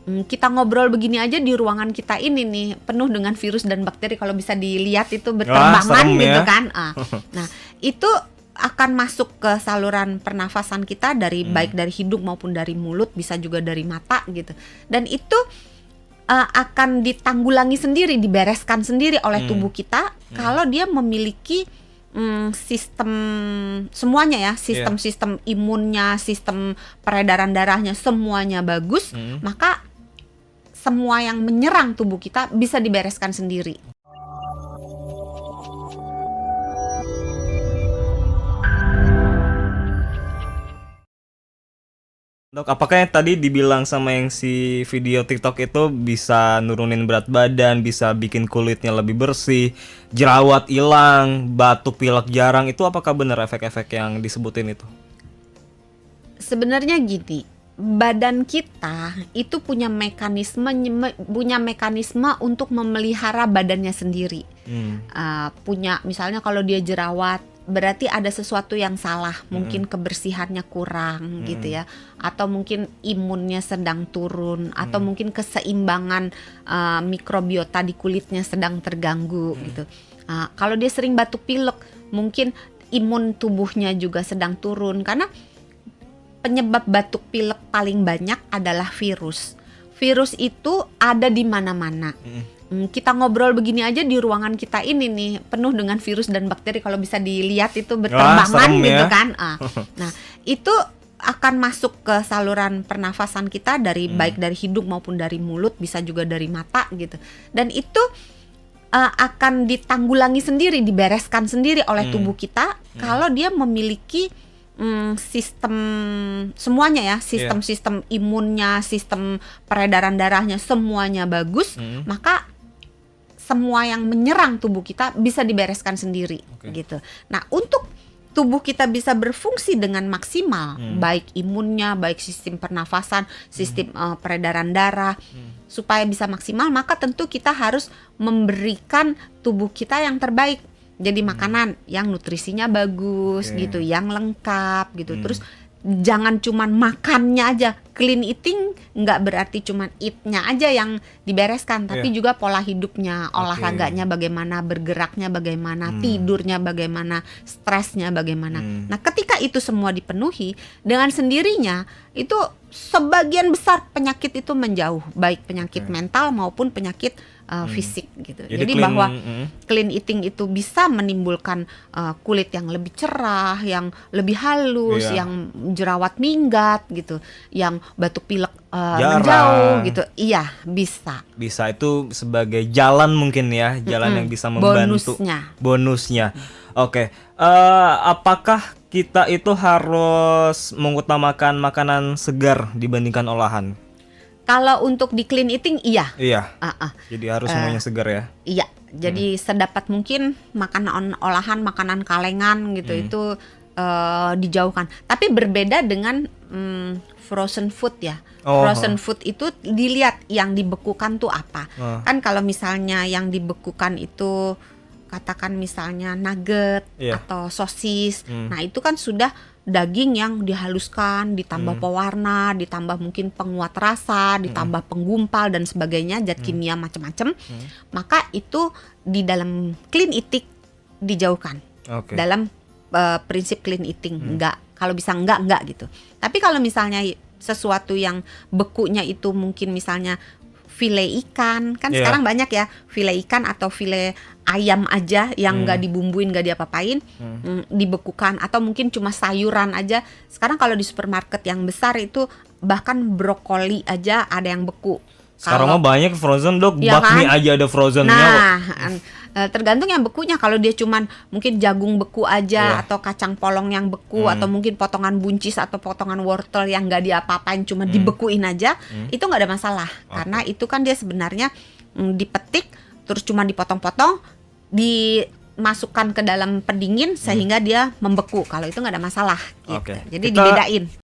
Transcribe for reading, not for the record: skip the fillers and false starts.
Kita ngobrol begini aja di ruangan kita ini nih penuh dengan virus dan bakteri, kalau bisa dilihat itu berterbangan serem gitu ya. kan. Nah, itu akan masuk ke saluran pernafasan kita baik dari hidung maupun dari mulut, bisa juga dari mata gitu. Dan itu akan ditanggulangi sendiri, dibereskan sendiri oleh tubuh kita kalau dia memiliki sistem semuanya ya, sistem imunnya, sistem peredaran darahnya semuanya bagus, maka semua yang menyerang tubuh kita bisa dibereskan sendiri. Dok, apakah yang tadi dibilang sama yang si video TikTok itu bisa nurunin berat badan, bisa bikin kulitnya lebih bersih, jerawat hilang, batuk pilek jarang, itu apakah benar efek-efek yang disebutin itu? Sebenarnya gini, badan kita itu punya mekanisme untuk memelihara badannya sendiri. Punya, misalnya kalau dia jerawat, berarti ada sesuatu yang salah, mungkin kebersihannya kurang gitu ya, atau mungkin imunnya sedang turun, atau mungkin keseimbangan mikrobiota di kulitnya sedang terganggu gitu. Kalau dia sering batuk pilek, mungkin imun tubuhnya juga sedang turun, karena penyebab batuk pilek paling banyak adalah virus. Virus itu ada di mana-mana. Kita ngobrol begini aja di ruangan kita ini nih penuh dengan virus dan bakteri, kalau bisa dilihat itu berterbangan serem gitu ya. kan. Nah, itu akan masuk ke saluran pernafasan kita baik dari hidung maupun dari mulut, bisa juga dari mata gitu. Dan itu akan ditanggulangi sendiri, dibereskan sendiri oleh tubuh kita kalau dia memiliki sistem semuanya ya, sistem imunnya, sistem peredaran darahnya semuanya bagus, maka semua yang menyerang tubuh kita bisa dibereskan sendiri gitu. Nah, untuk tubuh kita bisa berfungsi dengan maksimal, baik imunnya, baik sistem pernafasan, sistem peredaran darah, supaya bisa maksimal, maka tentu kita harus memberikan tubuh kita yang terbaik. Jadi makanan yang nutrisinya bagus gitu, yang lengkap gitu. Terus jangan cuman makannya aja. Clean eating nggak berarti cuman eat-nya aja yang dibereskan, tapi juga pola hidupnya, olahraganya bagaimana, bergeraknya bagaimana, tidurnya bagaimana, stresnya bagaimana. Nah, ketika itu semua dipenuhi, dengan sendirinya itu sebagian besar penyakit itu menjauh, baik penyakit mental maupun penyakit fisik gitu. Jadi bahwa clean eating itu bisa menimbulkan kulit yang lebih cerah, yang lebih halus, yang jerawat minggat gitu, yang batuk pilek menjauh gitu. Iya, bisa. Bisa, itu sebagai jalan mungkin ya, jalan yang bisa membantu. Bonusnya. Oke. Apakah kita itu harus mengutamakan makanan segar dibandingkan olahan? Kalau untuk di clean eating iya. Jadi harus semuanya segar ya. Iya. Jadi sedapat mungkin makanan olahan, makanan kalengan gitu itu dijauhkan. Tapi berbeda dengan frozen food ya. Frozen food itu dilihat yang dibekukan tuh apa. Kan kalau misalnya yang dibekukan itu katakan misalnya nugget atau sosis. Nah, itu kan sudah daging yang dihaluskan, ditambah pewarna, ditambah mungkin penguat rasa, ditambah penggumpal dan sebagainya, zat kimia macam-macam. Maka itu di dalam clean eating dijauhkan. Dalam prinsip clean eating, enggak, kalau bisa enggak gitu. Tapi kalau misalnya sesuatu yang bekunya itu mungkin misalnya file ikan, kan sekarang banyak ya file ikan atau file ayam aja yang nggak dibumbuin, nggak diapa-apain, dibekukan, atau mungkin cuma sayuran aja. Sekarang kalau di supermarket yang besar itu bahkan brokoli aja ada yang beku. Sekarang mah banyak frozen, Dok. Ya Bakmi kan? aja ada frozennya. Nah, tergantung yang bekunya. Kalau dia cuman mungkin jagung beku aja, atau kacang polong yang beku, atau mungkin potongan buncis atau potongan wortel yang nggak diapa-apain, cuma dibekuin aja, itu nggak ada masalah. Karena itu kan dia sebenarnya dipetik, terus cuma dipotong-potong, dimasukkan ke dalam pendingin sehingga dia membeku. Kalau itu nggak ada masalah gitu. Jadi dibedain.